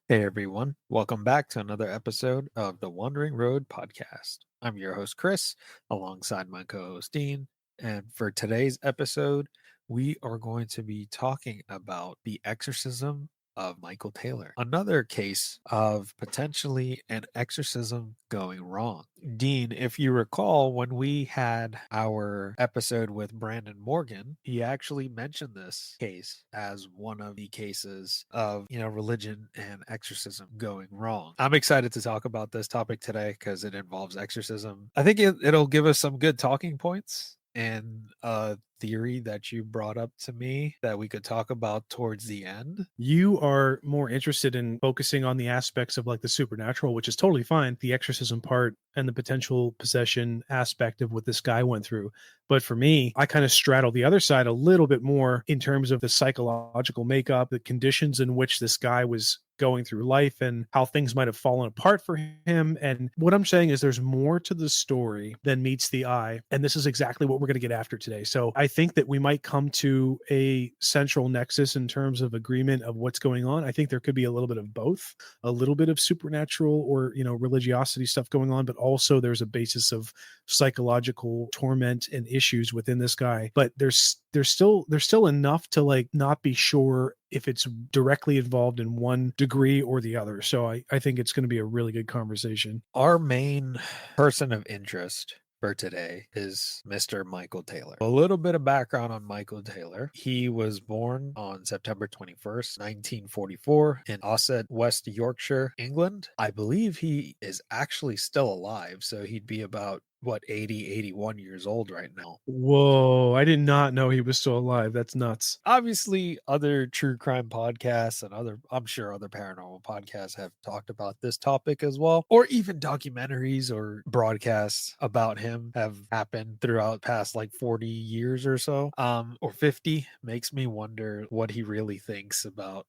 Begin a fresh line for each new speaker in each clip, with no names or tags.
Hey everyone, welcome back to another episode of the Wandering Road podcast. I'm your host Chris, alongside my co-host Dean, and for today's episode, we are going to be talking about the exorcism of Michael Taylor, another case of potentially an exorcism going wrong. Dean, if you recall, when we had our episode with Brandon Morgan, he actually mentioned this case as one of the cases of, religion and exorcism going wrong. I'm excited to talk about this topic today because it involves exorcism. I think it'll give us some good talking points and a theory that you brought up to me that we could talk about towards the end.
You are more interested in focusing on the aspects of like the supernatural, which is totally fine, the exorcism part and the potential possession aspect of what this guy went through. But for me, I kind of straddle the other side a little bit more in terms of the psychological makeup, the conditions in which this guy was going through life and how things might have fallen apart for him. And what I'm saying is there's more to the story than meets the eye. And this is exactly what we're going to get after today. So I think that we might come to a central nexus in terms of agreement of what's going on. I think there could be a little bit of both, a little bit of supernatural or, religiosity stuff going on, but also there's a basis of psychological torment and issues within this guy. But there's still enough to like not be sure if it's directly involved in one degree or the other. So I think it's going to be a really good conversation.
Our main person of interest for today is Mr. Michael Taylor. A little bit of background on Michael Taylor. He was born on September 21st, 1944 in Ossett, West Yorkshire, England. I believe he is actually still alive, so he'd be about 81 years old right now.
Whoa, I did not know he was still alive. That's nuts.
Obviously, other true crime podcasts and I'm sure other paranormal podcasts have talked about this topic as well, or even documentaries or broadcasts about him have happened throughout past like 40 years or so, or 50. Makes me wonder what he really thinks about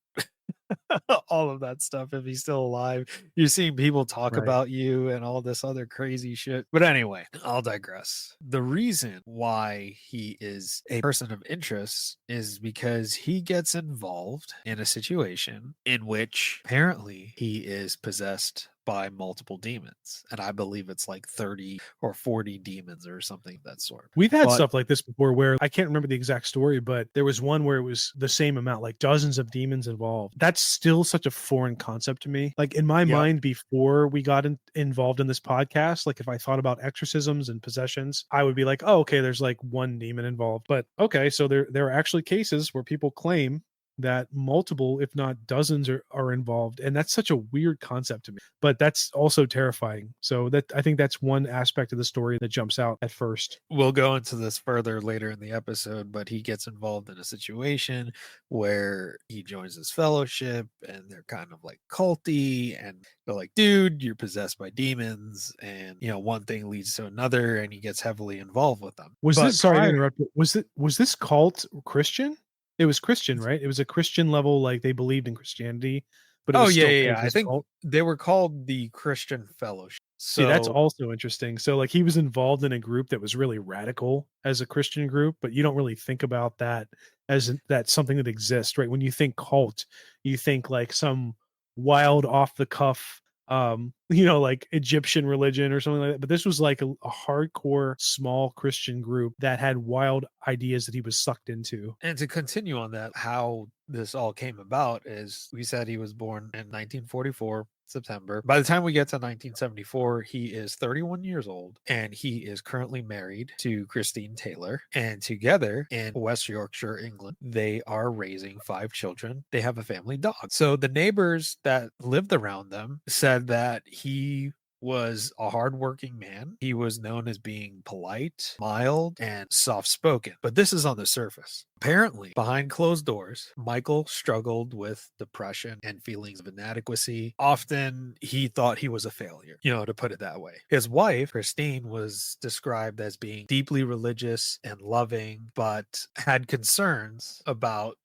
all of that stuff if he's still alive. You're seeing people talk
Right.
about you and all this other crazy shit. But anyway, I'll digress. The reason why he is a person of interest is because he gets involved in a situation in which apparently he is possessed by multiple demons. And I believe it's like 30 or 40 demons or something of that sort.
We've had
But
stuff like this before where I can't remember the exact story, but there was one where it was the same amount, like dozens of demons involved. That's still such a foreign concept to me. Like in my
yep.
mind, before we got involved in this podcast, like if I thought about exorcisms and possessions, I would be like, oh, okay, there's like one demon involved. But okay, so there are actually cases where people claim that multiple, if not dozens, are involved. And that's such a weird concept to me, but that's also terrifying. So that I think that's one aspect of the story that jumps out at first.
We'll go into this further later in the episode, but he gets involved in a situation where he joins this fellowship and they're kind of like culty and they're like, dude, you're possessed by demons. And, one thing leads to another and he gets heavily involved with them.
Was
But
this, sorry to
prior,
interrupt, was this cult Christian? It was Christian, right? It was a Christian level, like they believed in Christianity, but it
oh,
was
yeah,
still
yeah,
part
yeah.
of
I
this
think
cult.
they were called the Christian Fellowship.
See, that's
So,
also interesting. So like he was involved in a group that was really radical as a Christian group, but you don't really think about that as that's something that exists, right? When you think cult, you think like some wild off the cuff like Egyptian religion or something like that. But this was like a hardcore small Christian group that had wild ideas that he was sucked into.
and to continue on that, how this all came about is we said he was born in 1944, September. By the time we get to 1974, he is 31 years old and he is currently married to Christine Taylor. And together in West Yorkshire, England, they are raising 5 children. They have a family dog. So the neighbors that lived around them said that he was a hardworking man. He was known as being polite, mild, and soft spoken. But this is on the surface. Apparently, behind closed doors, Michael struggled with depression and feelings of inadequacy. Often, he thought he was a failure, to put it that way. His wife, Christine, was described as being deeply religious and loving, but had concerns about,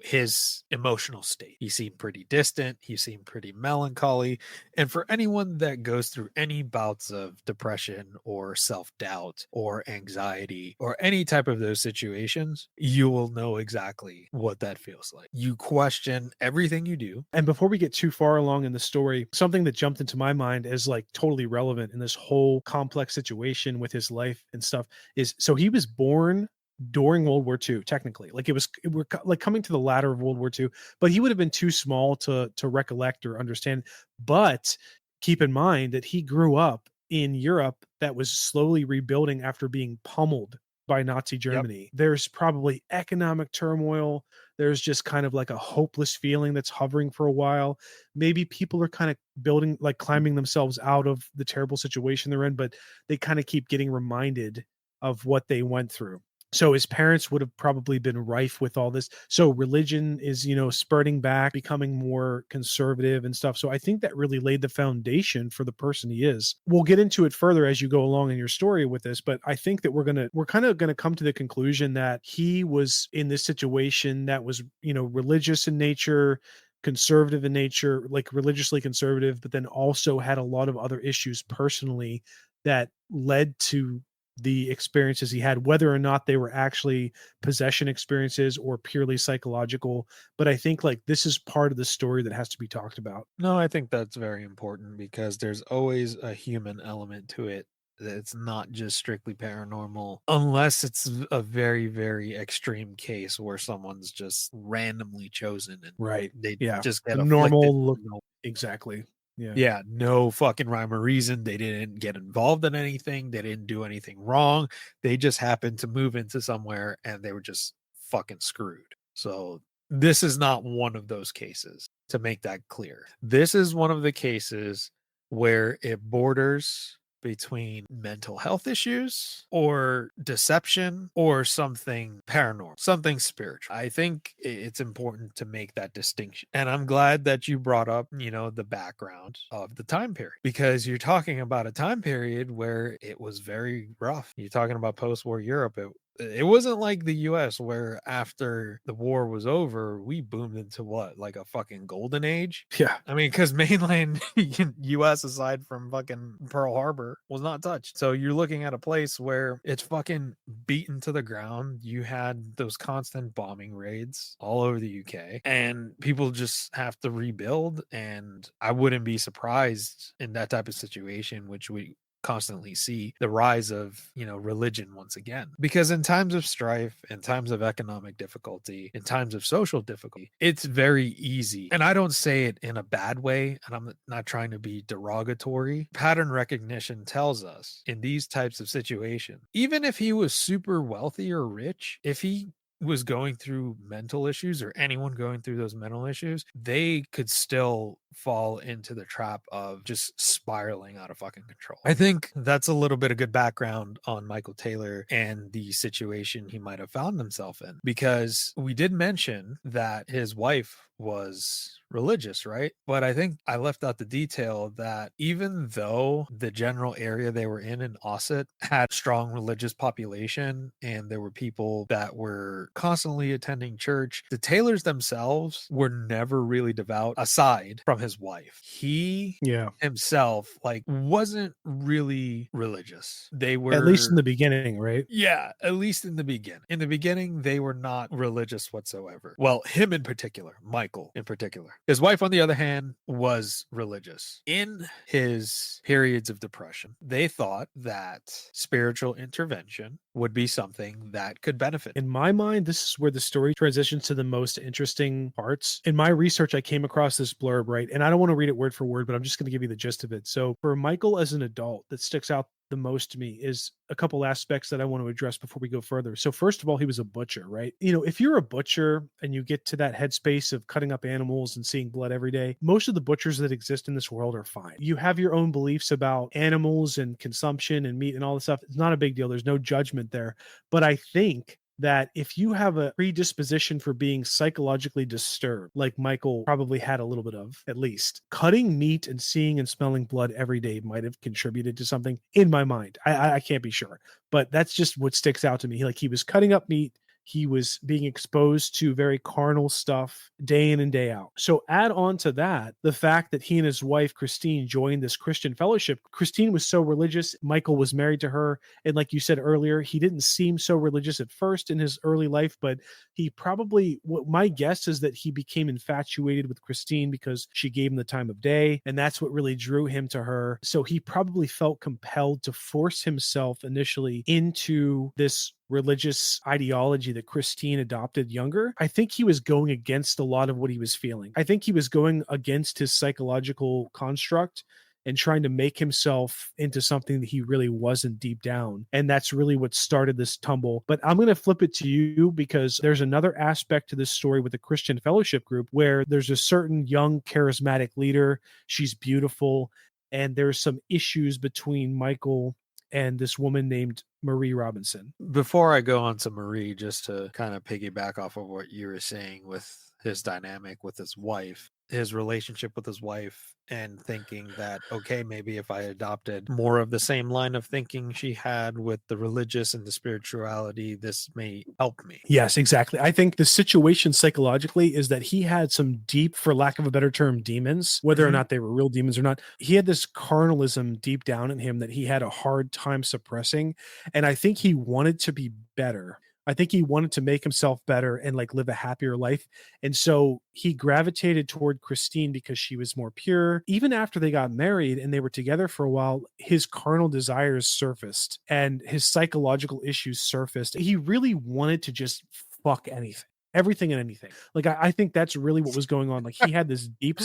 his emotional state. He seemed pretty distant. He seemed pretty melancholy. And for anyone that goes goes through any bouts of depression or self-doubt or anxiety or any type of those situations, you will know exactly what that feels like. You question everything you do.
And before we get too far along in the story, something that jumped into my mind as like totally relevant in this whole complex situation with his life and stuff is, so he was born during World War II, technically. Like we're like coming to the latter of World War II, but he would have been too small to recollect or understand. But keep in mind that he grew up in Europe that was slowly rebuilding after being pummeled by Nazi
Yep.
Germany. There's probably economic turmoil. There's just kind of like a hopeless feeling that's hovering for a while. Maybe people are kind of building, like climbing themselves out of the terrible situation they're in, but they kind of keep getting reminded of what they went through. So his parents would have probably been rife with all this. So religion is, spurting back, becoming more conservative and stuff. So I think that really laid the foundation for the person he is. We'll get into it further as you go along in your story with this, but I think that we're kind of going to come to the conclusion that he was in this situation that was, religious in nature, conservative in nature, like religiously conservative, but then also had a lot of other issues personally that led to the experiences he had, whether or not they were actually possession experiences or purely psychological. But I think like this is part of the story that has to be talked about.
No, I think that's very important because there's always a human element to it. It's not just strictly paranormal, unless it's a very, very extreme case where someone's just randomly chosen and
Right.
they
Yeah.
just
A
get afflicted.
normal look. Exactly. Yeah.
Yeah, no fucking rhyme or reason. They didn't get involved in anything. They didn't do anything wrong. They just happened to move into somewhere and they were just fucking screwed. So this is not one of those cases, to make that clear. This is one of the cases where it borders between mental health issues or deception or something paranormal, something spiritual. I think it's important to make that distinction. And I'm glad that you brought up, the background of the time period, because you're talking about a time period where it was very rough. You're talking about post-war Europe. It wasn't like the US where after the war was over, we boomed into what, like a fucking golden age?
Yeah.
I mean, because mainland US, aside from fucking Pearl Harbor, was not touched. So you're looking at a place where it's fucking beaten to the ground. You had those constant bombing raids all over the UK, and people just have to rebuild. And I wouldn't be surprised in that type of situation, which we constantly see the rise of religion once again, because in times of strife, in times of economic difficulty, in times of social difficulty, it's very easy, and I don't say it in a bad way, and I'm not trying to be derogatory. Pattern recognition tells us in these types of situations, even if he was super wealthy or rich, if he was going through mental issues, or anyone going through those mental issues, they could still fall into the trap of just spiraling out of fucking control. I think that's a little bit of good background on Michael Taylor and the situation he might have found himself in, because we did mention that his wife was religious, right? But I think I left out the detail that even though the general area they were in Ossett, had strong religious population and there were people that were constantly attending church, the Taylors themselves were never really devout aside from his wife. He himself wasn't really religious. They were,
at least in the beginning, right?
Yeah, at least in the beginning. In the beginning, they were not religious whatsoever. Well, him in particular, Michael in particular. His wife, on the other hand, was religious. In his periods of depression, they thought that spiritual intervention would be something that could benefit.
In my mind, this is where the story transitions to the most interesting parts. In my research, I came across this blurb, right? And I don't want to read it word for word, but I'm just going to give you the gist of it. So for Michael as an adult, that sticks out the most to me is a couple aspects that I want to address before we go further. So first of all, he was a butcher, right? If you're a butcher and you get to that headspace of cutting up animals and seeing blood every day, most of the butchers that exist in this world are fine. You have your own beliefs about animals and consumption and meat and all this stuff. It's not a big deal. There's no judgment there. But I think that if you have a predisposition for being psychologically disturbed, like Michael probably had a little bit of, at least, cutting meat and seeing and smelling blood every day might have contributed to something in my mind. I can't be sure, but that's just what sticks out to me. Like, he was cutting up meat, He was being exposed to very carnal stuff day in and day out. So add on to that the fact that he and his wife, Christine, joined this Christian fellowship. Christine was so religious. Michael was married to her. And like you said earlier, he didn't seem so religious at first in his early life, but he probably, my guess is that he became infatuated with Christine because she gave him the time of day. And that's what really drew him to her. So he probably felt compelled to force himself initially into this religious ideology that Christine adopted younger. I think he was going against a lot of what he was feeling. I think he was going against his psychological construct and trying to make himself into something that he really wasn't deep down. And that's really what started this tumble. But I'm going to flip it to you because there's another aspect to this story with the Christian fellowship group where there's a certain young charismatic leader. She's beautiful. And there's some issues between Michael and this woman named Marie Robinson.
Before I go on to Marie, just to kind of piggyback off of what you were saying with his dynamic with his wife, his relationship with his wife, and thinking that, okay, maybe if I adopted more of the same line of thinking she had with the religious and the spirituality, this may help me.
Yes, exactly. I think the situation psychologically is that he had some deep, for lack of a better term, demons, whether or not they were real demons or not. He had this carnalism deep down in him that he had a hard time suppressing. And I think he wanted to be better. I think he wanted to make himself better and like live a happier life. And so he gravitated toward Christine because she was more pure. Even after they got married and they were together for a while, his carnal desires surfaced and his psychological issues surfaced. He really wanted to just fuck anything. Everything and anything. Like, I think that's really what was going on. Like, he had this deep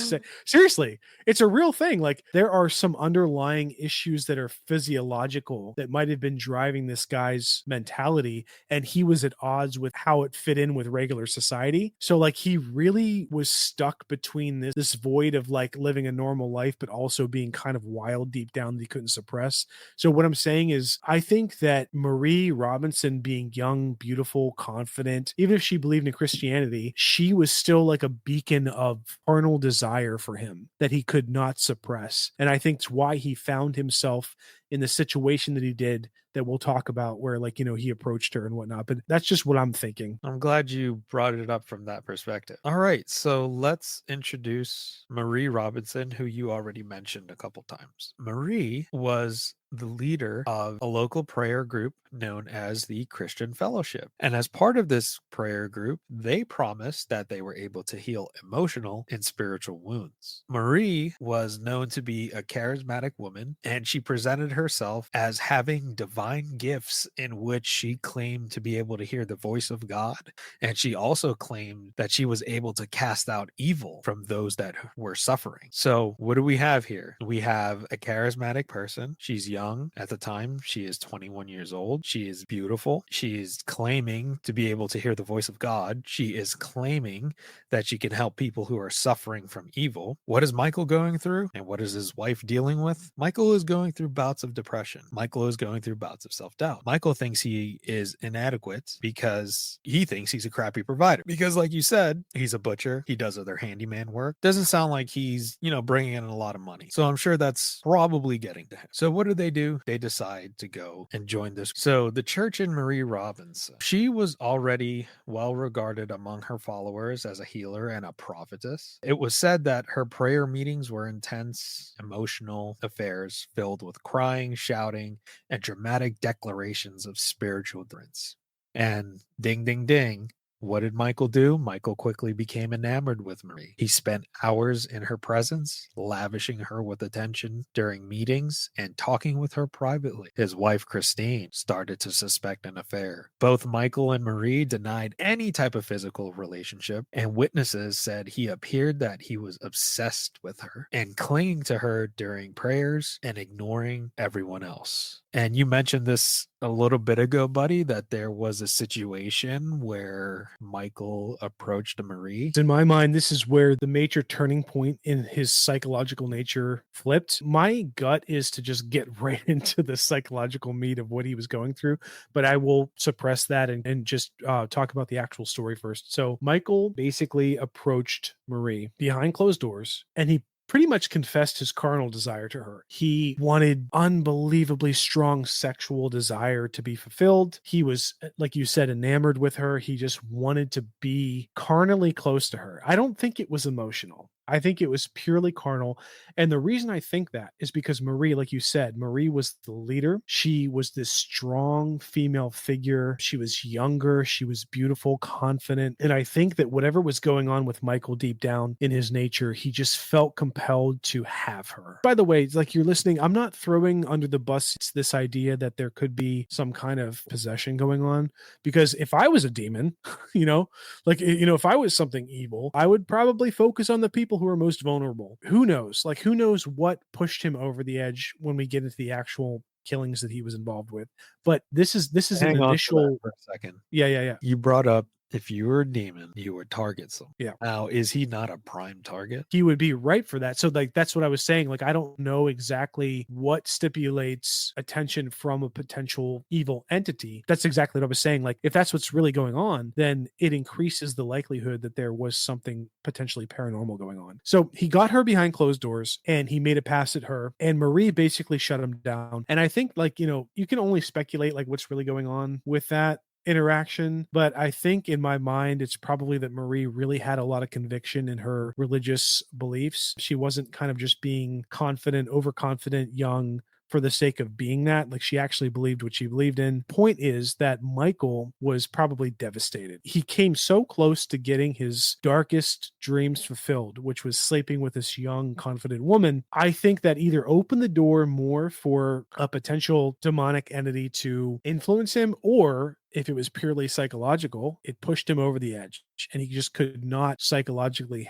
seriously, it's a real thing. Like, there are some underlying issues that are physiological that might have been driving this guy's mentality, and he was at odds with how it fit in with regular society. So like, he really was stuck between this void of like living a normal life but also being kind of wild deep down that he couldn't suppress. So what I'm saying is, I think that Marie Robinson, being young, beautiful, confident, even if she believed in Christianity, she was still like a beacon of carnal desire for him that he could not suppress. And I think it's why he found himself in the situation that he did, that we'll talk about, where like, you know, he approached her and whatnot. But that's just what I'm thinking.
I'm glad you brought it up from that perspective. All right, so let's introduce Marie Robinson, who you already mentioned a couple times. Marie was the leader of a local prayer group known as the Christian Fellowship. And as part of this prayer group, they promised that they were able to heal emotional and spiritual wounds. Marie was known to be a charismatic woman, and she presented herself as having divine gifts in which she claimed to be able to hear the voice of God. And she also claimed that she was able to cast out evil from those that were suffering. So what do we have here? We have a charismatic person. She's young at the time. She is 21 years old. She is beautiful. She is claiming to be able to hear the voice of God. She is claiming that she can help people who are suffering from evil. What is Michael going through? And what is his wife dealing with? Michael is going through bouts of depression. Michael is going through bouts of self-doubt. Michael thinks he is inadequate because he thinks he's a crappy provider. Because like you said, he's a butcher. He does other handyman work. Doesn't sound like he's, bringing in a lot of money. So I'm sure that's probably getting to him. So what do? They decide to go and join this. So the church in Marie Robinson, she was already well regarded among her followers as a healer and a prophetess. It was said that her prayer meetings were intense, emotional affairs filled with crying, shouting, and dramatic declarations of spiritual deliverance. And ding, ding, ding. What did Michael do? Michael quickly became enamored with Marie. He spent hours in her presence, lavishing her with attention during meetings and talking with her privately. His wife, Christine, started to suspect an affair. Both Michael and Marie denied any type of physical relationship, and witnesses said he appeared that he was obsessed with her and clinging to her during prayers and ignoring everyone else. And you mentioned this a little bit ago, buddy, that there was a situation where Michael approached Marie.
In my mind, this is where the major turning point in his psychological nature flipped. My gut is to just get right into the psychological meat of what he was going through, but I will suppress that and just talk about the actual story first. So Michael basically approached Marie behind closed doors, and he pretty much confessed his carnal desire to her. He wanted unbelievably strong sexual desire to be fulfilled. He was, like you said, enamored with her. He just wanted to be carnally close to her. I don't think it was emotional. I think it was purely carnal. And the reason I think that is because Marie, like you said, Marie was the leader. She was this strong female figure. She was younger. She was beautiful, confident. And I think that whatever was going on with Michael deep down in his nature, he just felt compelled to have her. By the way, like you're listening, I'm not throwing under the bus this idea that there could be some kind of possession going on, because if I was a demon, if I was something evil, I would probably focus on the people who are most vulnerable. Who knows? Like, who knows what pushed him over the edge when we get into the actual killings that he was involved with. But this is an
Hang on to that
initial.
for a second.
Yeah.
You brought up if you were a demon, you would target someone.
Yeah.
Now, is he not a prime target?
He would be right for that. So like that's what I was saying. Like I don't know exactly what stipulates attention from a potential evil entity. That's exactly what I was saying. Like if that's what's really going on, then it increases the likelihood that there was something potentially paranormal going on. So he got her behind closed doors and he made a pass at her, and Marie basically shut him down. And I think like, you can only speculate like what's really going on with that interaction, but I think in my mind it's probably that Marie really had a lot of conviction in her religious beliefs. She wasn't kind of just being confident, overconfident, young for the sake of being that. Like she actually believed what she believed in. Point is that Michael was probably devastated. He came so close to getting his darkest dreams fulfilled, which was sleeping with this young, confident woman. I think that either opened the door more for a potential demonic entity to influence him, or if it was purely psychological, it pushed him over the edge and he just could not psychologically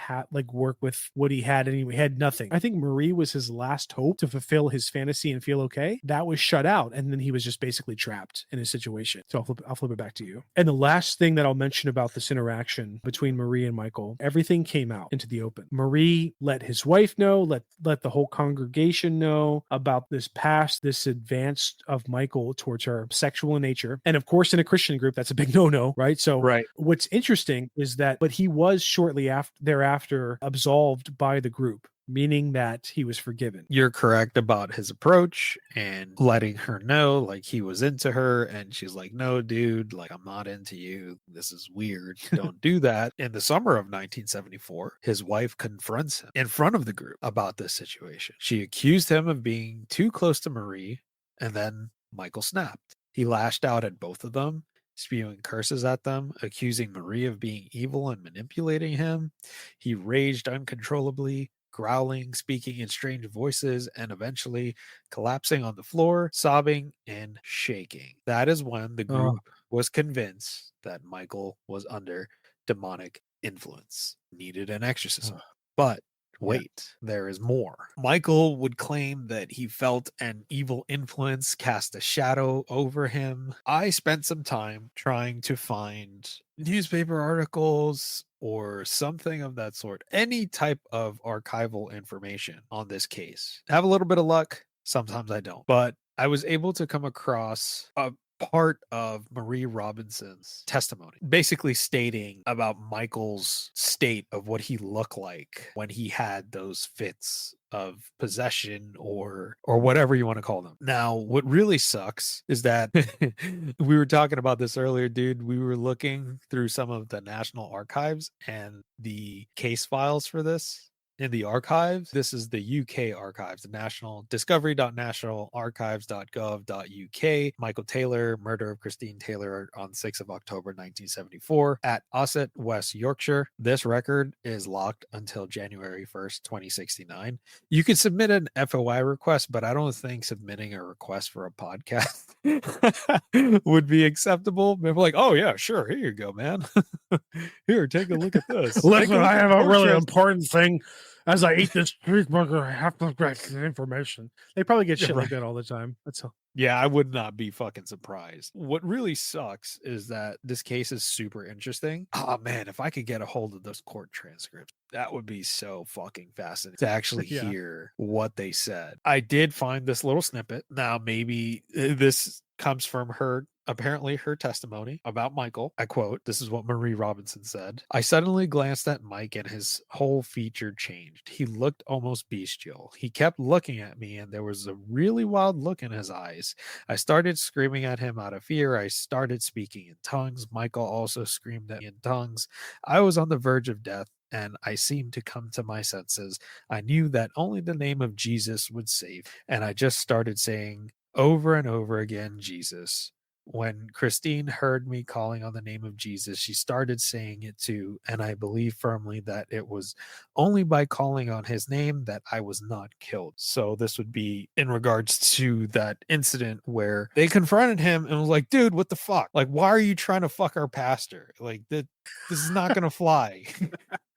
work with what he had, and he had nothing. I think Marie was his last hope to fulfill his fantasy and feel okay. That was shut out, and then he was just basically trapped in his situation. So I'll flip it back to you. And the last thing that I'll mention about this interaction between Marie and Michael, everything came out into the open. Marie let his wife know, let the whole congregation know about this past, this advance of Michael towards her sexual in nature. And of course, in a Christian group, that's a big no-no, right? So
Right.
What's interesting is that, but he was shortly thereafter absolved by the group, meaning that he was forgiven.
You're correct about his approach and letting her know like he was into her, and she's like, no dude, like I'm not into you, this is weird, don't do that. In the summer of 1974, his wife confronts him in front of the group about this situation. She accused him of being too close to Marie, and then Michael snapped. He lashed out at both of them, spewing curses at them, accusing Marie of being evil and manipulating him. He raged uncontrollably, growling, speaking in strange voices, and eventually collapsing on the floor, sobbing and shaking. That is when the group was convinced that Michael was under demonic influence, needed an exorcism. But wait, there is more. Michael would claim that he felt an evil influence cast a shadow over him. I spent some time trying to find newspaper articles or something of that sort, any type of archival information on this case. Have a little bit of luck. Sometimes I don't. But I was able to come across a part of Marie Robinson's testimony, basically stating about Michael's state of what he looked like when he had those fits of possession or whatever you want to call them. Now, what really sucks is that we were talking about this earlier, dude. We were looking through some of the National Archives and the case files for this. In the archives, this is the UK archives, the national discovery.nationalarchives.gov.uk. Michael Taylor, murder of Christine Taylor on 6th of October 1974 at Ossett, West Yorkshire. This record is locked until January 1st, 2069. You could submit an FOI request, but I don't think submitting a request for a podcast would be acceptable. They're like, oh yeah, sure, here you go, man. Here, take a look at this.
Listen, I have a really
important
important thing. As I eat this cheeseburger, I have to get the information. They probably get shit like that all the time. That's all.
Yeah, I would not be fucking surprised. What really sucks is that this case is super interesting. Oh man, if I could get a hold of those court transcripts, that would be so fucking fascinating to actually hear what they said. I did find this little snippet. Now, maybe this comes from her apparently her testimony about Michael. I quote, this is what Marie Robinson said. I suddenly glanced at Mike and his whole feature changed. He looked almost bestial. He kept looking at me and there was a really wild look in his eyes. I started screaming at him out of fear. I started speaking in tongues. Michael also screamed at me in tongues. I was on the verge of death and I seemed to come to my senses. I knew that only the name of Jesus would save. And I just started saying over and over again, Jesus. When Christine heard me calling on the name of Jesus, she started saying it too. And I believe firmly that it was only by calling on his name that I was not killed. So this would be in regards to that incident where they confronted him and was like, dude, what the fuck? Like, why are you trying to fuck our pastor? Like, this is not going to fly.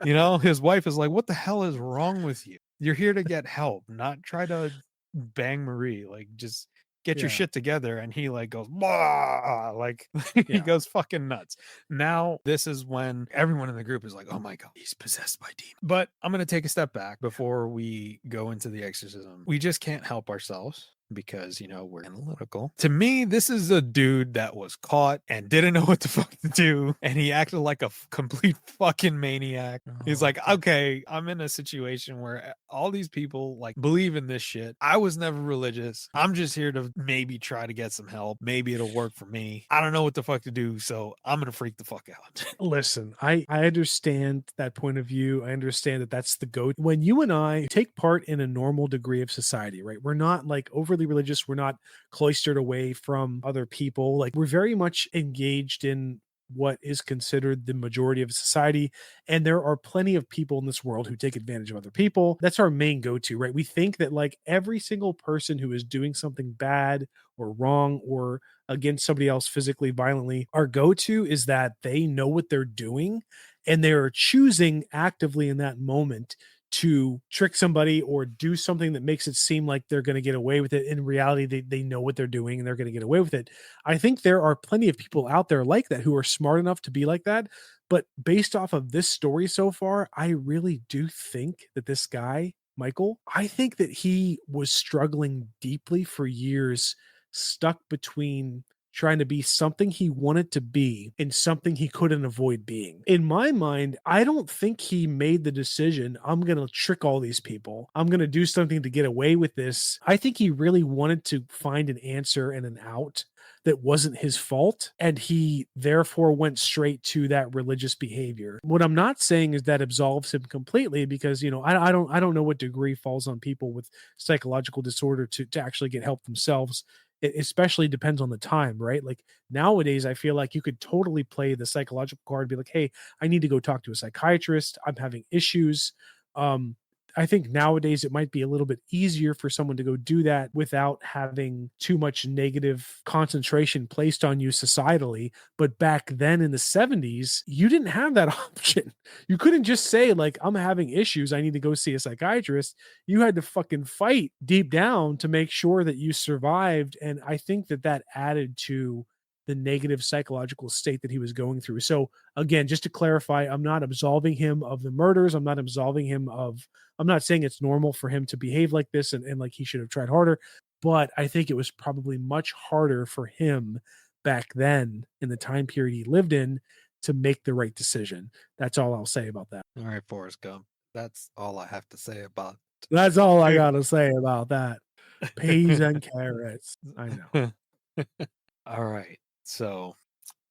You know, his wife is like, what the hell is wrong with you? You're here to get help, not try to bang Marie. Like, just get your
Yeah.
shit together. And he like goes, "Blah," like he
Yeah.
goes fucking nuts. Now, this is when everyone in the group is like, oh my God, he's possessed by demons. But I'm going to take a step back before we go into the exorcism. We just can't help ourselves because, you know, we're analytical. To me, this is a dude that was caught and didn't know what the fuck to do. And he acted like a complete fucking maniac. He's like, okay, I'm in a situation where all these people like believe in this shit. I was never religious. I'm just here to maybe try to get some help. Maybe it'll work for me. I don't know what the fuck to do. So I'm going to freak the fuck out.
Listen, I understand that point of view. I understand that that's the go. When you and I take part in a normal degree of society, right? We're not like overly religious. We're not cloistered away from other people. Like we're very much engaged in what is considered the majority of society. And there are plenty of people in this world who take advantage of other people. That's our main go-to, right? We think that like every single person who is doing something bad or wrong or against somebody else physically, violently, our go-to is that they know what they're doing and they're choosing actively in that moment to trick somebody or do something that makes it seem like they're going to get away with it. In reality, they know what they're doing and they're going to get away with it. I think there are plenty of people out there like that who are smart enough to be like that. But based off of this story so far, I really do think that this guy, Michael, I think that he was struggling deeply for years, stuck between trying to be something he wanted to be and something he couldn't avoid being. In my mind, I don't think he made the decision, I'm going to trick all these people. I'm going to do something to get away with this. I think he really wanted to find an answer and an out that wasn't his fault. And he therefore went straight to that religious behavior. What I'm not saying is that absolves him completely because, you know, I don't know what degree falls on people with psychological disorder to actually get help themselves. It especially depends on the time, right? Like nowadays, I feel like you could totally play the psychological card, be like, hey, I need to go talk to a psychiatrist. I'm having issues. I think nowadays it might be a little bit easier for someone to go do that without having too much negative concentration placed on you societally. But back then in the 70s, you didn't have that option. You couldn't just say, like, I'm having issues. I need to go see a psychiatrist. You had to fucking fight deep down to make sure that you survived. And I think that that added to the negative psychological state that he was going through. So again, just to clarify, I'm not absolving him of the murders. I'm not saying it's normal for him to behave like this and like he should have tried harder, but I think it was probably much harder for him back then in the time period he lived in to make the right decision. That's all I'll say about that.
All right, Forrest Gump. That's all I have to say about
That's all I got to say about that. Peas and carrots. I know.
All right. So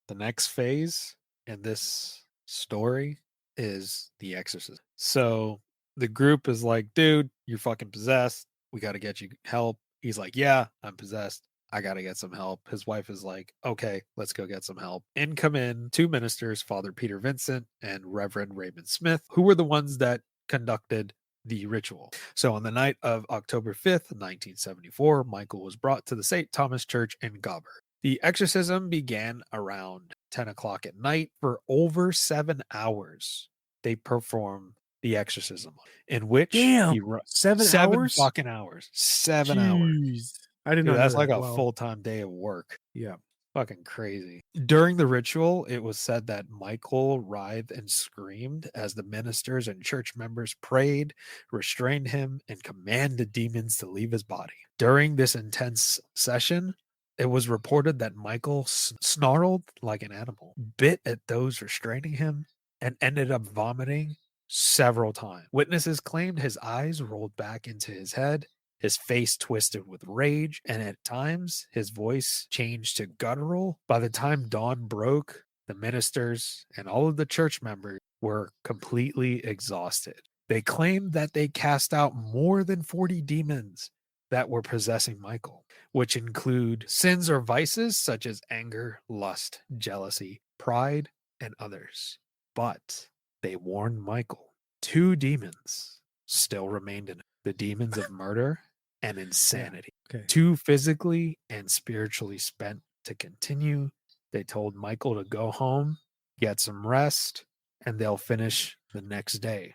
the next phase in this story is the exorcism. So the group is like, dude, you're fucking possessed. We got to get you help. He's like, yeah, I'm possessed. I got to get some help. His wife is like, okay, let's go get some help. In come in two ministers, Father Peter Vincent and Reverend Raymond Smith, who were the ones that conducted the ritual. So on the night of October 5th, 1974, Michael was brought to the St. Thomas Church in Gobber. The exorcism began around 10 o'clock at night. For over 7 hours. They performed the exorcism, in which
Damn,
he wrote
7
7
hours?
fucking hours. 7 hours.
Jeez. I did
Dude,
not know
that's like
that.
a
Wow.
full-time day of work.
Yeah.
Fucking crazy. During the ritual, it was said that Michael writhed and screamed as the ministers and church members prayed, restrained him, and commanded demons to leave his body. During this intense session, It was reported that Michael snarled like an animal, bit at those restraining him, and ended up vomiting several times. Witnesses claimed his eyes rolled back into his head, his face twisted with rage, and at times his voice changed to guttural. By the time dawn broke, the ministers and all of the church members were completely exhausted. They claimed that they cast out more than 40 demons that were possessing Michael, which include sins or vices such as anger, lust, jealousy, pride, and others. But they warned Michael 2 demons still remained in him: the demons of murder and insanity.
Okay.
Too physically and spiritually spent to continue. They told Michael to go home, get some rest, and they'll finish the next day.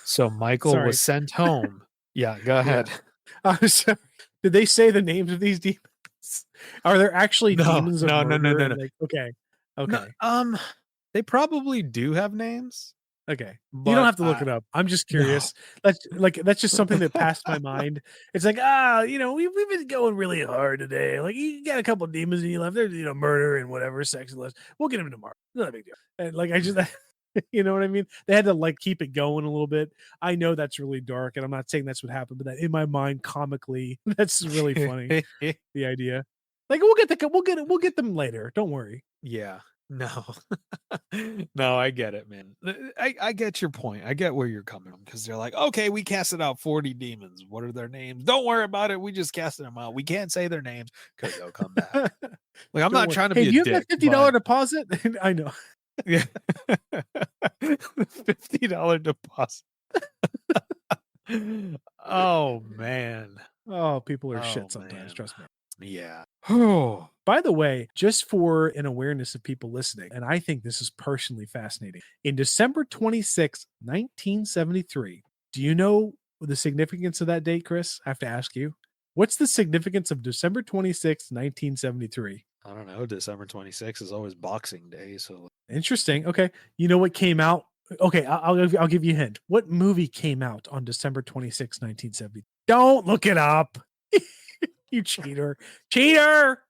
So Michael
Sorry.
was sent home. Yeah, go ahead.
Sorry. Did they say the names of these demons? Are there actually demons of murder?
No.
Like, okay.
No, they probably do have names.
Okay. You don't have to look it up. I'm just curious. No. That's just something that passed my mind. It's like, we've been going really hard today. Like, you got a couple of demons in your life. There's, murder and whatever, sex and lust. We'll get them tomorrow. Not a big deal. And like, I just, you know what I mean? They had to like keep it going a little bit. I know that's really dark, and I'm not saying that's what happened, but that in my mind, comically, that's really funny. The idea, like, we'll get them later. Don't worry.
Yeah. No, no, I get it, man. I get your point. I get where you're coming from, because they're like, okay, we casted out 40 demons. What are their names? Don't worry about it. We just casted them out. We can't say their names because they'll come back. Like, I'm not trying to be a dick.
Do you have that $50 deposit? I know.
Yeah. $50 deposit. Oh, man.
Oh, people are shit sometimes. Man. Trust me.
Yeah.
Oh, by the way, just for an awareness of people listening, and I think this is personally fascinating. In December 26, 1973, do you know the significance of that date, Chris? I have to ask you. What's the significance of December 26, 1973?
I don't know. December 26 is always Boxing Day. So
interesting. Okay. You know what came out? Okay, I'll give you a hint. What movie came out on December 26, 1970? Don't look it up. You cheater. Cheater!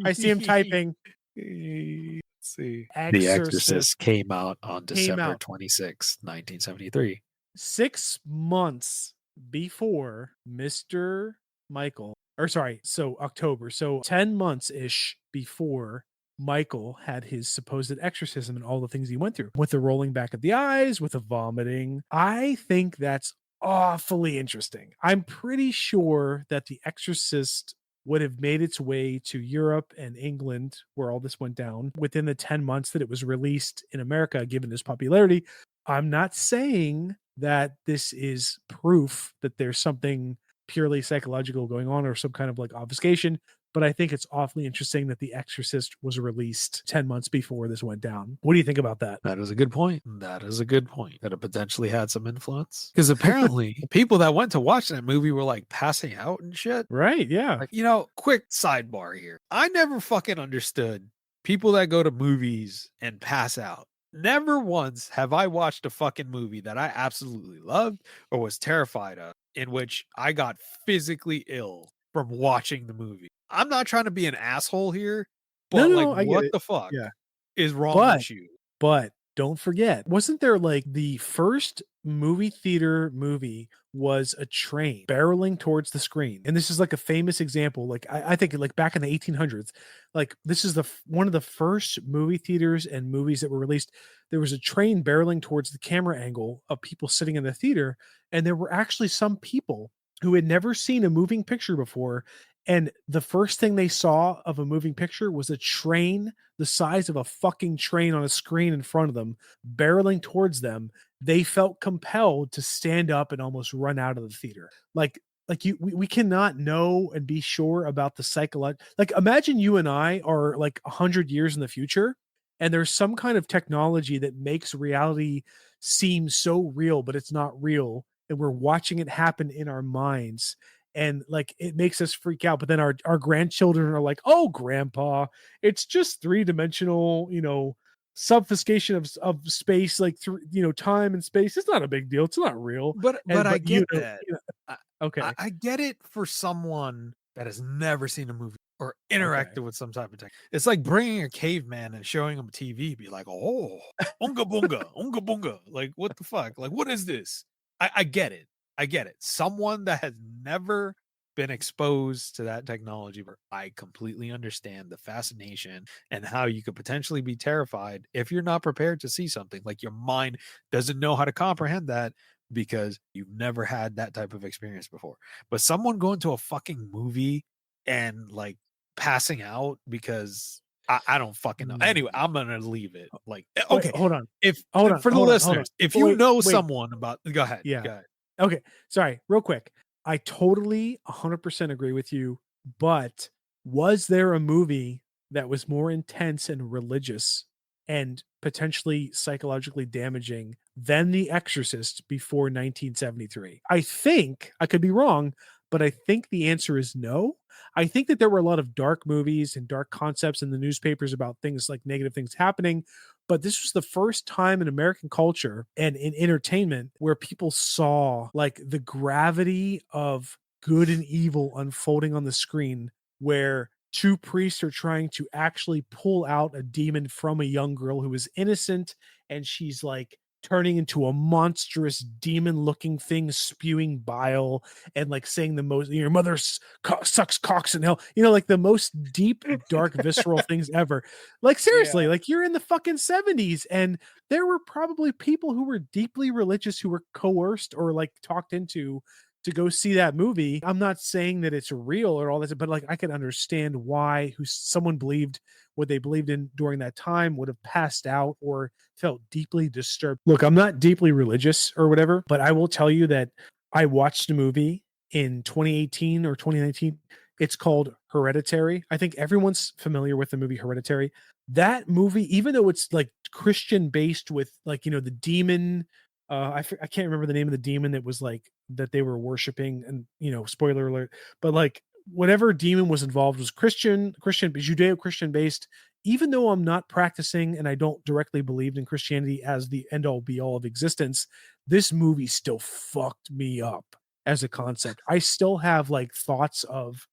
I see him typing.
Let's see.
Exorcist.
The Exorcist came out on December 26, 1973.
6 months before Mr. Michael, October. So 10 months-ish before Michael had his supposed exorcism and all the things he went through, with the rolling back of the eyes, with the vomiting. I think that's awfully interesting. I'm pretty sure that The Exorcist would have made its way to Europe and England, where all this went down, within the 10 months that it was released in America, given its popularity. I'm not saying that this is proof that there's something purely psychological going on or some kind of like obfuscation, but I think it's awfully interesting that The Exorcist was released 10 months before this went down. What do you think about that?
That is a good point. That it potentially had some influence. Because apparently people that went to watch that movie were like passing out and shit.
Right, yeah.
Like, quick sidebar here. I never fucking understood people that go to movies and pass out. Never once have I watched a fucking movie that I absolutely loved or was terrified of, in which I got physically ill from watching the movie. I'm not trying to be an asshole here, but what the fuck is wrong with you?
But don't forget, wasn't there like the first movie theater movie was a train barreling towards the screen? And this is like a famous example. Like I think like back in the 1800s, like this is one of the first movie theaters and movies that were released. There was a train barreling towards the camera angle of people sitting in the theater. And there were actually some people who had never seen a moving picture before. And the first thing they saw of a moving picture was a train the size of a fucking train on a screen in front of them, barreling towards them. They felt compelled to stand up and almost run out of the theater. We cannot know and be sure about the psychological. Like, imagine you and I are like 100 years in the future, and there's some kind of technology that makes reality seem so real, but it's not real. And we're watching it happen in our minds. And like, it makes us freak out. But then our grandchildren are like, oh, grandpa, it's just 3-dimensional, subfuscation of space, like time and space. It's not a big deal. It's not real.
But I get that.
Okay.
I get it for someone that has never seen a movie. or interacted with some type of tech. It's like bringing a caveman and showing him TV, be like, oh, unga bunga, unga bunga. Like, what the fuck? Like, what is this? I get it. I get it. Someone that has never been exposed to that technology, but I completely understand the fascination and how you could potentially be terrified if you're not prepared to see something. Like your mind doesn't know how to comprehend that because you've never had that type of experience before. But someone going to a fucking movie and like passing out because I don't fucking know. Anyway, I'm gonna leave it. Like, okay,
hold on.
If
Hold on,
for the
hold on,
listeners, if you
Wait,
know
wait.
someone about, go ahead.
Yeah.
Go ahead.
Okay. Sorry, real quick. I totally 100% agree with you, but was there a movie that was more intense and religious and potentially psychologically damaging than The Exorcist before 1973? I think, I could be wrong, but I think the answer is no. I think that there were a lot of dark movies and dark concepts in the newspapers about things like negative things happening, but this was the first time in American culture and in entertainment where people saw like the gravity of good and evil unfolding on the screen, where two priests are trying to actually pull out a demon from a young girl who is innocent, and she's like turning into a monstrous demon looking thing, spewing bile and like saying the most, your mother sucks cocks in hell, like the most deep, dark, visceral things ever. Like seriously, like you're in the fucking 70s and there were probably people who were deeply religious who were coerced or like talked into to go see that movie. I'm not saying that it's real or all this, but like I can understand why someone believed what they believed in during that time would have passed out or felt deeply disturbed. Look, I'm not deeply religious or whatever, but I will tell you that I watched a movie in 2018 or 2019. It's called Hereditary. I think everyone's familiar with the movie Hereditary. That movie, even though it's like Christian based with like, the demon, I can't remember the name of the demon that was like that they were worshiping, and spoiler alert, but like whatever demon was involved was Christian, Judeo-Christian based. Even though I'm not practicing and I don't directly believe in Christianity as the end all be all of existence, this movie still fucked me up as a concept. I still have like thoughts of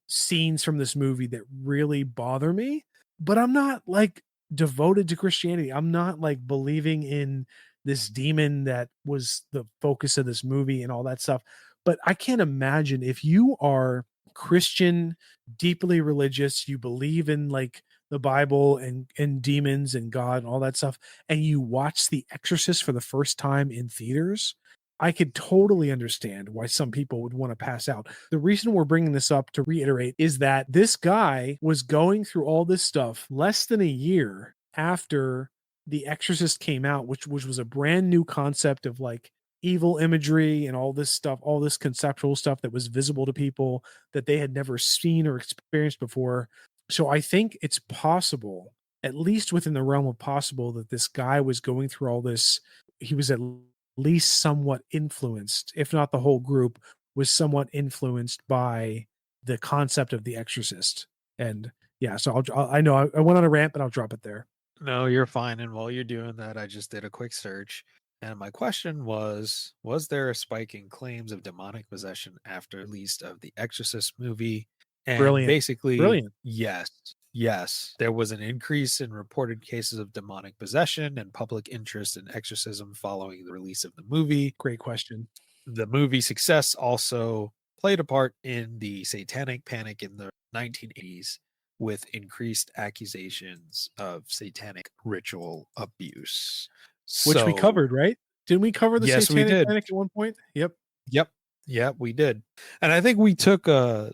scenes from this movie that really bother me, but I'm not like devoted to Christianity. I'm not like believing in this demon that was the focus of this movie and all that stuff. But I can't imagine if you are Christian, deeply religious, you believe in like the Bible and demons and God and all that stuff, and you watch The Exorcist for the first time in theaters, I could totally understand why some people would want to pass out. The reason we're bringing this up, to reiterate, is that this guy was going through all this stuff less than a year after The Exorcist came out, which was a brand new concept of like evil imagery and all this stuff, all this conceptual stuff that was visible to people that they had never seen or experienced before. So I think it's possible, at least within the realm of possible, that this guy was going through all this. He was at least somewhat influenced, if not the whole group was somewhat influenced by the concept of The Exorcist. And yeah, so I know I went on a rant, but I'll drop it there.
No, you're fine. And while you're doing that, I just did a quick search. And my question was there a spike in claims of demonic possession after release of the Exorcist movie? And
Brilliant.
basically, yes, there was an increase in reported cases of demonic possession and public interest in exorcism following the release of the movie.
Great question.
The movie success also played a part in the satanic panic in the 1980s, with increased accusations of satanic ritual abuse.
Which we covered, right? Didn't we cover the
yes,
satanic
we did.
panic at one point? Yep,
we did. And I think we took a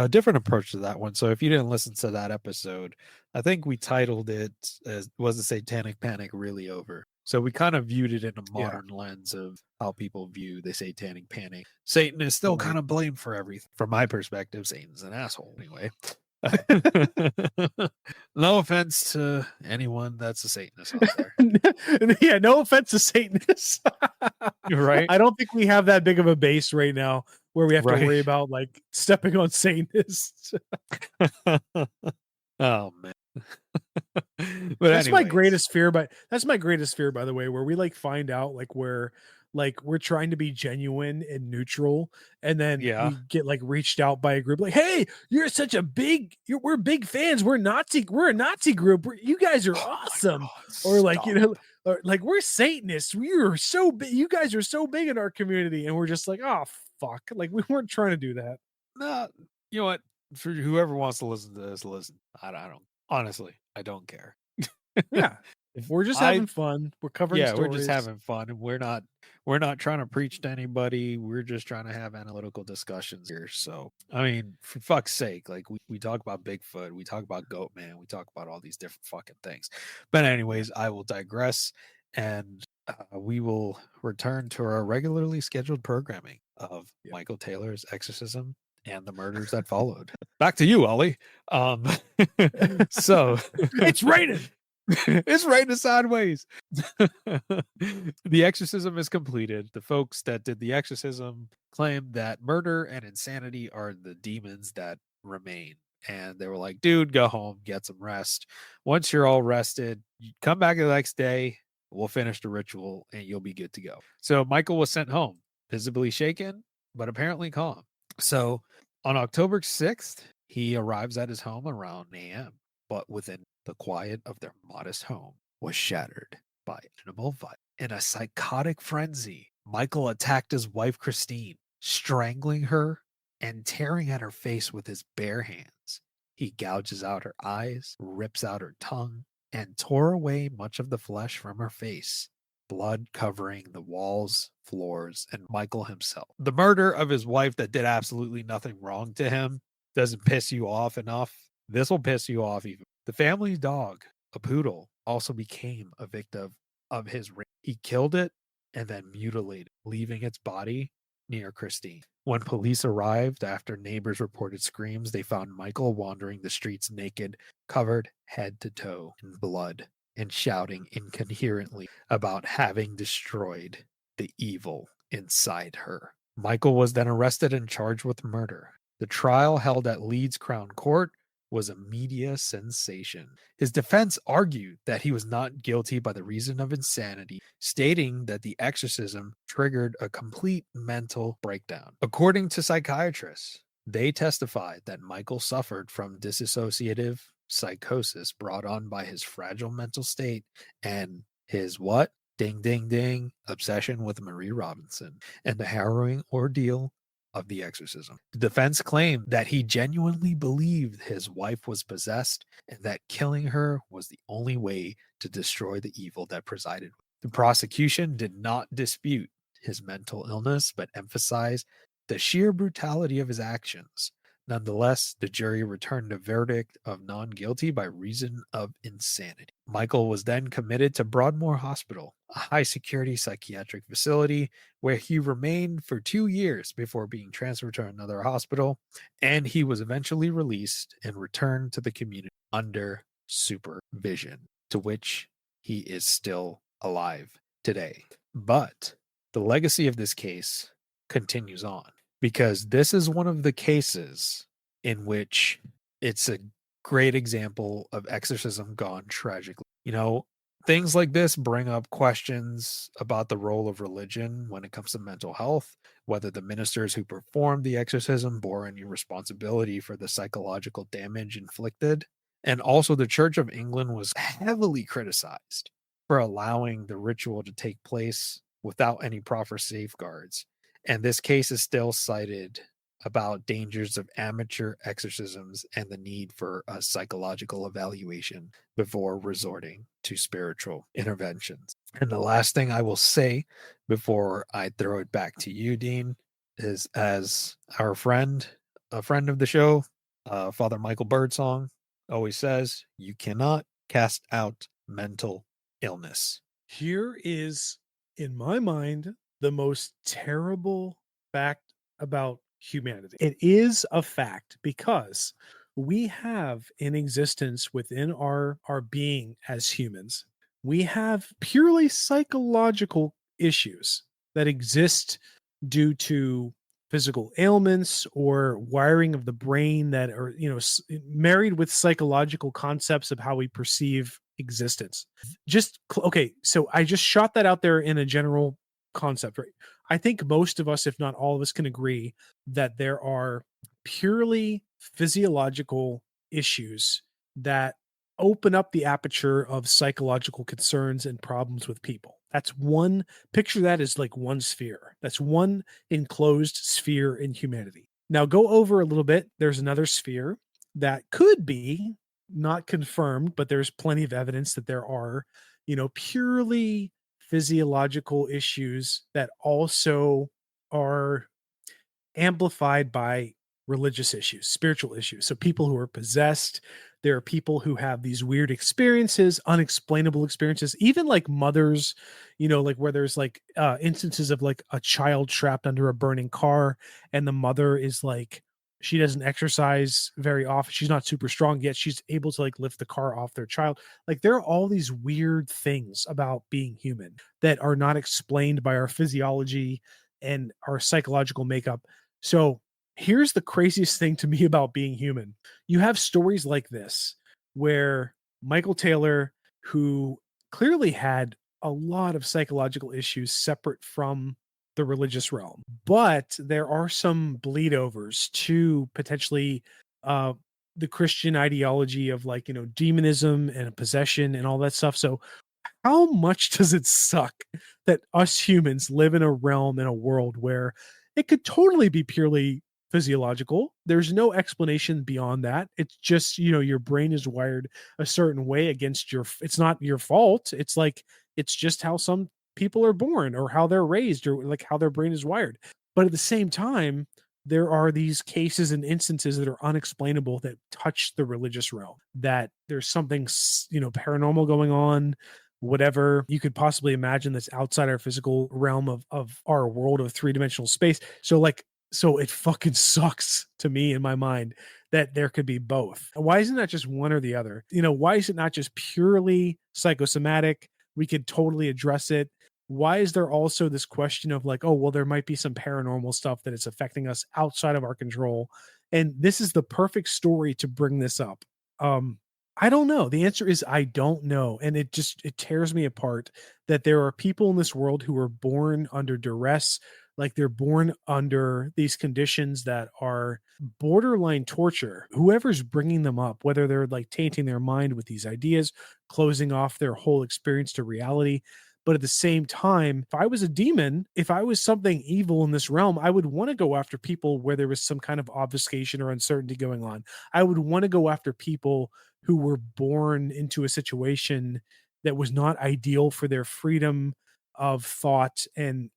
different approach to that one. So if you didn't listen to that episode, I think we titled it as "Was the Satanic Panic Really Over?" So we kind of viewed it in a modern lens of how people view the satanic panic. Satan is still kind of blamed for everything. From my perspective, Satan's an asshole anyway. No offense to anyone that's a Satanist out there.
Yeah, no offense to Satanists.
Right?
I don't think we have that big of a base right now where we have to worry about like stepping on Satanists.
Oh man. But
That's my
anyways,
greatest fear, but that's my greatest fear, by the way, where we like find out like where like we're trying to be genuine and neutral, and then
yeah.
we get like reached out by a group like, "Hey, you're such a big, we're big fans. We're a Nazi group. You guys are
Oh my
awesome."
god,
Or like
stop.
or like we're Satanists. We are so big. You guys are so big in our community, and we're just like, "Oh fuck!" Like we weren't trying to do that.
No, you know what? For whoever wants to listen to this, listen. I don't honestly, I don't care.
Yeah, if we're just
I
having fun, we're covering
Yeah, we're just
stories.
having fun and we're not trying to preach to anybody. We're just trying to have analytical discussions here. So, I mean, for fuck's sake, like we talk about Bigfoot, we talk about Goat Man, we talk about all these different fucking things. But anyways, I will digress and we will return to our regularly scheduled programming of
Yeah.
Michael Taylor's Exorcism and the murders that followed. Back to you, Ollie. Um, so
It's raining.
it's raining sideways. The exorcism is completed. The folks that did the exorcism claim that murder and insanity are the demons that remain. And they were like, dude, go home, get some rest. Once you're all rested, you come back the next day, we'll finish the ritual and you'll be good to go. So Michael was sent home, visibly shaken, but apparently calm. So on October 6th, he arrives at his home around a.m., but within the quiet of their modest home was shattered by animal violence. In a psychotic frenzy, Michael attacked his wife, Christine, strangling her and tearing at her face with his bare hands. He gouges out her eyes, rips out her tongue, and tore away much of the flesh from her face, blood covering the walls, floors, and Michael himself. The murder of his wife that did absolutely nothing wrong to him doesn't piss you off enough. This will piss you off even. The family's dog, a poodle, also became a victim of his rape. He killed it and then mutilated, leaving its body near Christine. When police arrived after neighbors reported screams, they found Michael wandering the streets naked, covered head to toe in blood, and shouting incoherently about having destroyed the evil inside her. Michael was then arrested and charged with murder. The trial held at Leeds Crown Court was a media sensation. His defense argued that he was not guilty by the reason of insanity, stating that the exorcism triggered a complete mental breakdown. According to psychiatrists, they testified that Michael suffered from dissociative psychosis brought on by his fragile mental state and his what? Ding, ding, ding, obsession with Marie Robinson and the harrowing ordeal of the exorcism. The defense claimed that he genuinely believed his wife was possessed and that killing her was the only way to destroy the evil that presided. The prosecution did not dispute his mental illness, but emphasized the sheer brutality of his actions. Nonetheless, the jury returned a verdict of non guilty by reason of insanity. Michael was then committed to Broadmoor Hospital, a high security psychiatric facility where he remained for 2 years before being transferred to another hospital, and he was eventually released and returned to the community under supervision, to which he is still alive today. But the legacy of this case continues on because this is one of the cases in which it's a great example of exorcism gone tragically. You know, things like this bring up questions about the role of religion when it comes to mental health, whether the ministers who performed the exorcism bore any responsibility for the psychological damage inflicted. And also, the Church of England was heavily criticized for allowing the ritual to take place without any proper safeguards. And this case is still cited about dangers of amateur exorcisms and the need for a psychological evaluation before resorting to spiritual interventions. And the last thing I will say before I throw it back to you, Dean, is as our friend, a friend of the show, Father Michael Birdsong always says, you cannot cast out mental illness.
Here is, in my mind, the most terrible fact about humanity. It is a fact because we have in existence within our being as humans, we have purely psychological issues that exist due to physical ailments or wiring of the brain that are, married with psychological concepts of how we perceive existence. Okay, so I just shot that out there in a general concept, right? I think most of us, if not all of us, can agree that there are purely physiological issues that open up the aperture of psychological concerns and problems with people. That's one picture. That is like one sphere. That's one enclosed sphere in humanity. Now go over a little bit. There's another sphere that could be not confirmed, but there's plenty of evidence that there are, purely physiological issues that also are amplified by religious issues, spiritual issues. So people who are possessed, there are people who have these weird experiences, unexplainable experiences, even like mothers, like where there's like instances of like a child trapped under a burning car and the mother is like, she doesn't exercise very often. She's not super strong yet. She's able to like lift the car off their child. Like there are all these weird things about being human that are not explained by our physiology and our psychological makeup. So here's the craziest thing to me about being human. You have stories like this where Michael Taylor, who clearly had a lot of psychological issues separate from the religious realm, but there are some bleed overs to potentially the Christian ideology of like, demonism and possession and all that stuff. So how much does it suck that us humans live in a realm, in a world where it could totally be purely physiological? There's no explanation beyond that. It's just, your brain is wired a certain way against it's not your fault. It's like, it's just how some people are born or how they're raised or like how their brain is wired. But at the same time, there are these cases and instances that are unexplainable that touch the religious realm, that there's something, paranormal going on, whatever you could possibly imagine that's outside our physical realm of our world of three-dimensional space. So it fucking sucks to me in my mind that there could be both. Why isn't that just one or the other? Why is it not just purely psychosomatic? We could totally address it. Why is there also this question of like, oh, well, there might be some paranormal stuff that is affecting us outside of our control? And this is the perfect story to bring this up. I don't know. The answer is I don't know. And it tears me apart that there are people in this world who are born under duress, like they're born under these conditions that are borderline torture. Whoever's bringing them up, whether they're like tainting their mind with these ideas, closing off their whole experience to reality. But at the same time, if I was a demon, if I was something evil in this realm, I would want to go after people where there was some kind of obfuscation or uncertainty going on. I would want to go after people who were born into a situation that was not ideal for their freedom of thought and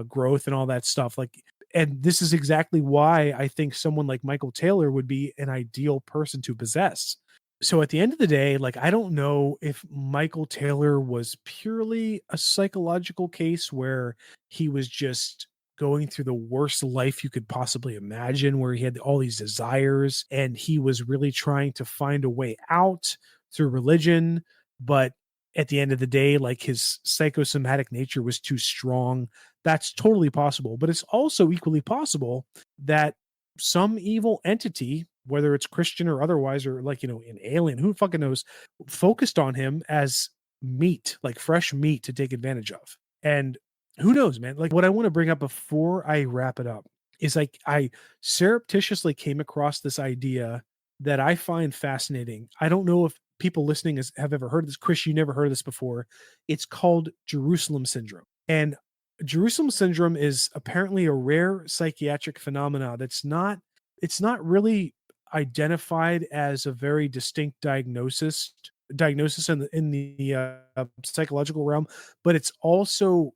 growth and all that stuff. Like, and this is exactly why I think someone like Michael Taylor would be an ideal person to possess. So at the end of the day, like, I don't know if Michael Taylor was purely a psychological case where he was just going through the worst life you could possibly imagine, where he had all these desires and he was really trying to find a way out through religion. But at the end of the day, like, his psychosomatic nature was too strong. That's totally possible. But it's also equally possible that some evil entity, whether it's Christian or otherwise, or like, an alien, who fucking knows, focused on him as meat, like fresh meat to take advantage of. And who knows, man? Like, what I want to bring up before I wrap it up is like, I surreptitiously came across this idea that I find fascinating. I don't know if people listening have ever heard of this. Chris, you never heard of this before. It's called Jerusalem syndrome. And Jerusalem syndrome is apparently a rare psychiatric phenomena it's not really identified as a very distinct diagnosis in the psychological realm, but it's also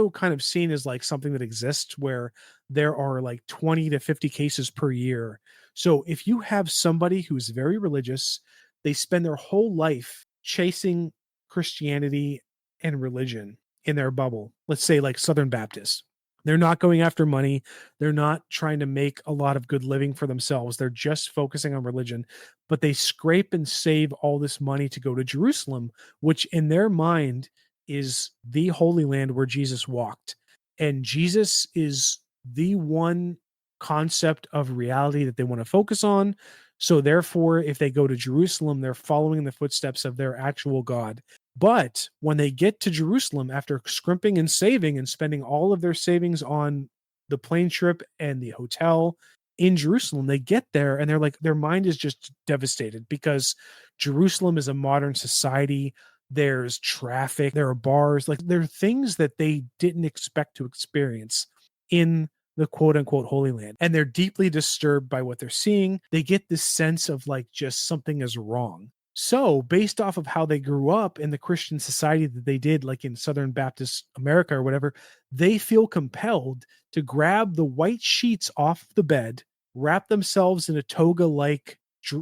kind of seen as like something that exists, where there are like 20 to 50 cases per year. So if you have somebody who's very religious, they spend their whole life chasing Christianity and religion in their bubble. Let's say like Southern Baptists. They're not going after money. They're not trying to make a lot of good living for themselves. They're just focusing on religion, but they scrape and save all this money to go to Jerusalem, which in their mind is the Holy Land where Jesus walked. And Jesus is the one concept of reality that they want to focus on. So therefore, if they go to Jerusalem, they're following in the footsteps of their actual God. But when they get to Jerusalem, after scrimping and saving and spending all of their savings on the plane trip and the hotel in Jerusalem, they get there and they're like, their mind is just devastated because Jerusalem is a modern society. There's traffic, there are bars, like there are things that they didn't expect to experience in the quote unquote Holy Land. And they're deeply disturbed by what they're seeing. They get this sense of like just something is wrong. So, based off of how they grew up in the Christian society that they did, like in Southern Baptist America or whatever, they feel compelled to grab the white sheets off the bed, wrap themselves in a toga like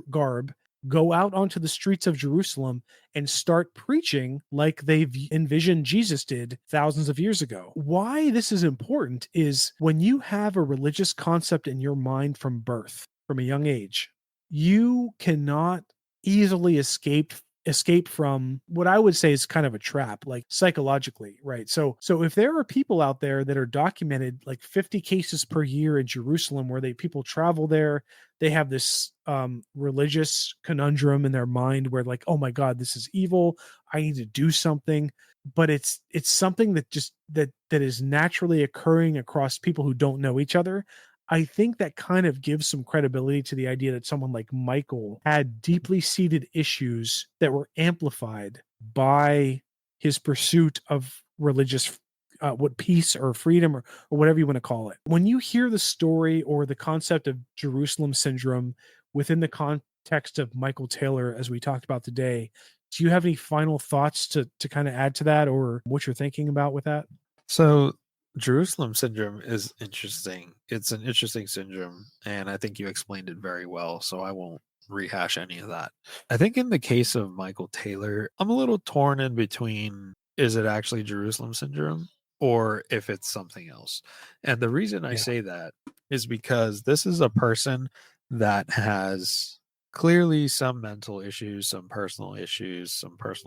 garb, go out onto the streets of Jerusalem and start preaching like they've envisioned Jesus did thousands of years ago. Why this is important is when you have a religious concept in your mind from birth, from a young age, you cannot easily escape from what I would say is kind of a trap, like psychologically, right? So if there are people out there that are documented like 50 cases per year in Jerusalem where people travel there, they have this religious conundrum in their mind where like, oh my God, this is evil. I need to do something. But it's something that just that is naturally occurring across people who don't know each other. I think that kind of gives some credibility to the idea that someone like Michael had deeply seated issues that were amplified by his pursuit of religious peace or freedom or whatever you want to call it. When you hear the story or the concept of Jerusalem syndrome within the context of Michael Taylor, as we talked about today, do you have any final thoughts to kind of add to that or what you're thinking about with that?
So Jerusalem syndrome is interesting. It's an interesting syndrome, and I think you explained it very well, so I won't rehash any of that. I think in the case of Michael Taylor, I'm a little torn in between is it actually Jerusalem syndrome or if it's something else. And the reason I
Yeah.
say that is because this is a person that has clearly some mental issues, some personal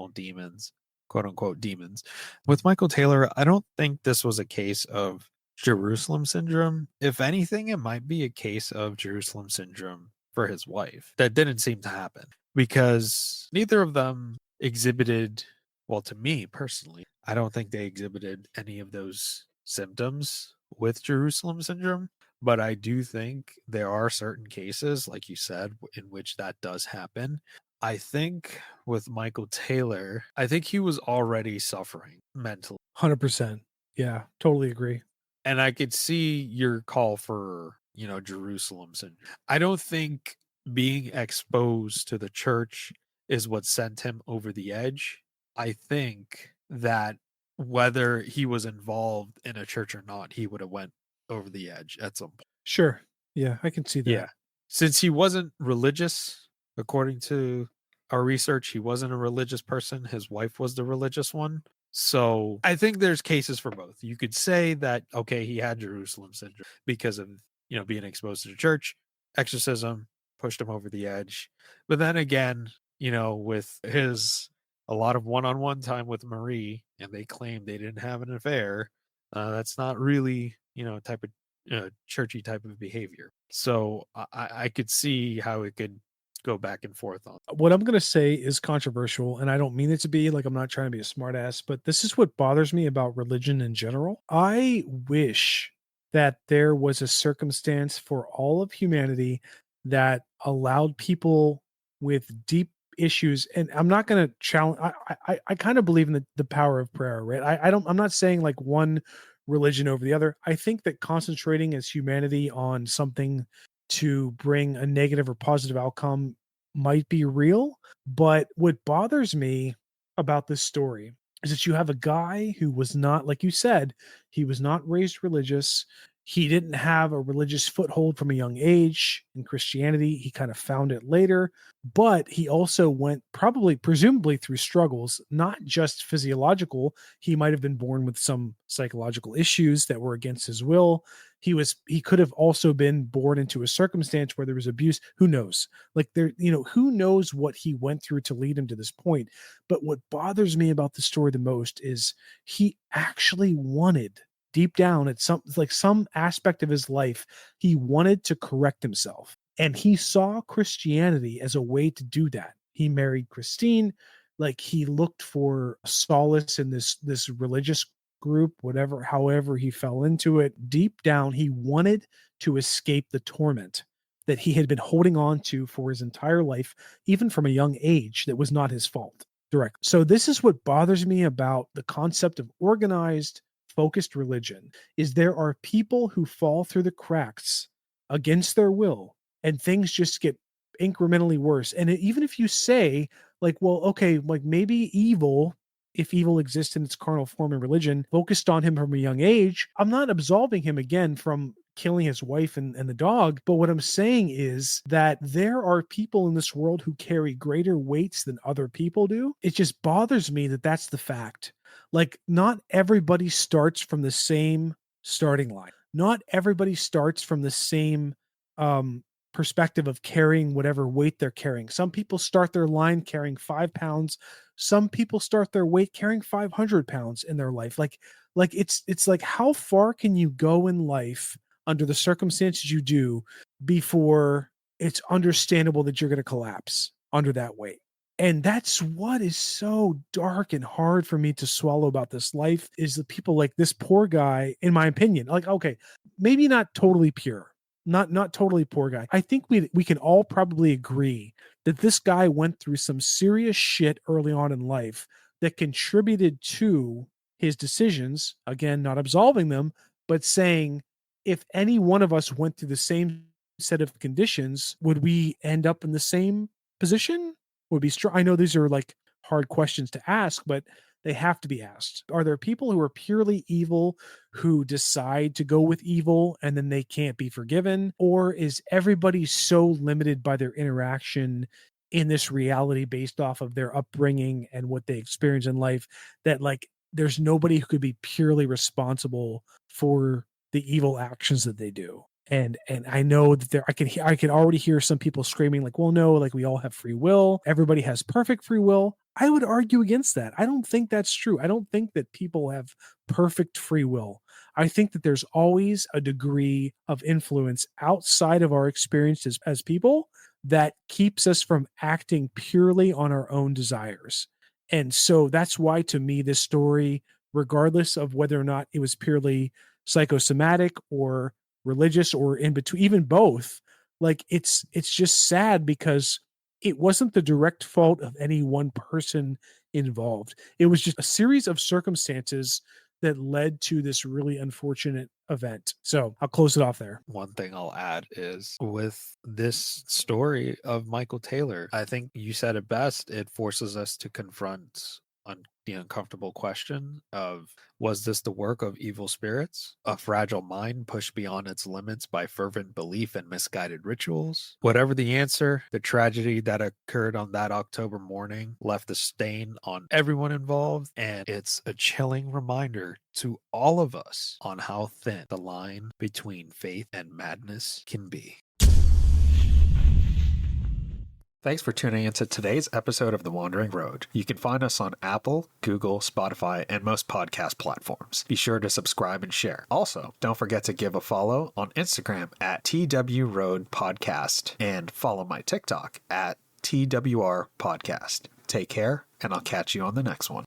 demons, quote unquote demons. With Michael Taylor, I don't think this was a case of Jerusalem syndrome. If anything, it might be a case of Jerusalem syndrome for his wife. That didn't seem to happen because neither of them exhibited, well, to me personally, I don't think they exhibited any of those symptoms with Jerusalem syndrome. But I do think there are certain cases, like you said, in which that does happen. I think with Michael Taylor, I think he was already suffering mentally.
100%. Yeah, totally agree.
And I could see your call for, Jerusalem syndrome. I don't think being exposed to the church is what sent him over the edge. I think that whether he was involved in a church or not, he would have went over the edge at some point.
Sure. Yeah, I can see that.
Yeah. Since he wasn't religious, according to our research, he wasn't a religious person. His wife was the religious one. So I think there's cases for both. You could say that, okay, he had Jerusalem syndrome because of, being exposed to the church, exorcism pushed him over the edge. But then again, with a lot of one-on-one time with Marie, and they claimed they didn't have an affair, that's not really, type of churchy type of behavior. So I could see how it could go back and forth on.
What I'm going to say is controversial, and I don't mean it to be, like, I'm not trying to be a smartass, but this is what bothers me about religion in general. I wish that there was a circumstance for all of humanity that allowed people with deep issues. And I'm not going to challenge. I kind of believe in the power of prayer, right? I'm not saying like one religion over the other. I think that concentrating as humanity on something to bring a negative or positive outcome might be real. But what bothers me about this story is that you have a guy who was not, like you said, he was not raised religious. He didn't have a religious foothold from a young age in Christianity. He kind of found it later, but he also went presumably through struggles, not just physiological. He might have been born with some psychological issues that were against his will. He could have also been born into a circumstance where there was abuse. Who knows? Who knows what he went through to lead him to this point. But what bothers me about the story the most is he actually wanted deep down at some aspect of his life, he wanted to correct himself. And he saw Christianity as a way to do that. He married Christine. Like, he looked for solace in this religious group, however he fell into it. Deep down, he wanted to escape the torment that he had been holding on to for his entire life, even from a young age, that was not his fault. Direct. So this is what bothers me about the concept of organized, focused religion, is there are people who fall through the cracks against their will, and things just get incrementally worse. And even if you say, like, well, okay, like maybe evil, if evil exists in its carnal form in religion, focused on him from a young age, I'm not absolving him again from killing his wife and the dog. But what I'm saying is that there are people in this world who carry greater weights than other people do. It just bothers me that that's the fact. Like, not everybody starts from the same starting line. Not everybody starts from the same perspective of carrying whatever weight they're carrying. Some people start their line carrying 5 pounds. Some people start their weight carrying 500 pounds in their life. Like it's like, how far can you go in life under the circumstances you do before it's understandable that you're going to collapse under that weight? And that's what is so dark and hard for me to swallow about this life, is the people like this poor guy, in my opinion. Like, okay, maybe not totally pure, not totally poor guy. I think we can all probably agree that this guy went through some serious shit early on in life that contributed to his decisions. Again, not absolving them, but saying, if any one of us went through the same set of conditions, would we end up in the same position? Would be strong. I know these are like hard questions to ask, but they have to be asked. Are there people who are purely evil who decide to go with evil and then they can't be forgiven? Or is everybody so limited by their interaction in this reality based off of their upbringing and what they experience in life that, like, there's nobody who could be purely responsible for the evil actions that they do? And I know that I can already hear some people screaming like, well, no, like, we all have free will. Everybody has perfect free will. I would argue against that. I don't think that's true. I don't think that people have perfect free will. I think that there's always a degree of influence outside of our experiences as people that keeps us from acting purely on our own desires. And so that's why, to me, this story, regardless of whether or not it was purely psychosomatic or religious or in between, even both, like, it's just sad because it wasn't the direct fault of any one person involved. It was just a series of circumstances that led to this really unfortunate event. So I'll close it off there.
One thing I'll add is, with this story of Michael Taylor, I think you said it best. It forces us to confront the uncomfortable question of, was this the work of evil spirits, a fragile mind pushed beyond its limits by fervent belief and misguided rituals? Whatever the answer, the tragedy that occurred on that October morning left a stain on everyone involved, and it's a chilling reminder to all of us on how thin the line between faith and madness can be. Thanks for tuning into today's episode of The Wandering Road. You can find us on Apple, Google, Spotify, and most podcast platforms. Be sure to subscribe and share. Also, don't forget to give a follow on Instagram at twroadpodcast and follow my TikTok at twrpodcast. Take care, and I'll catch you on the next one.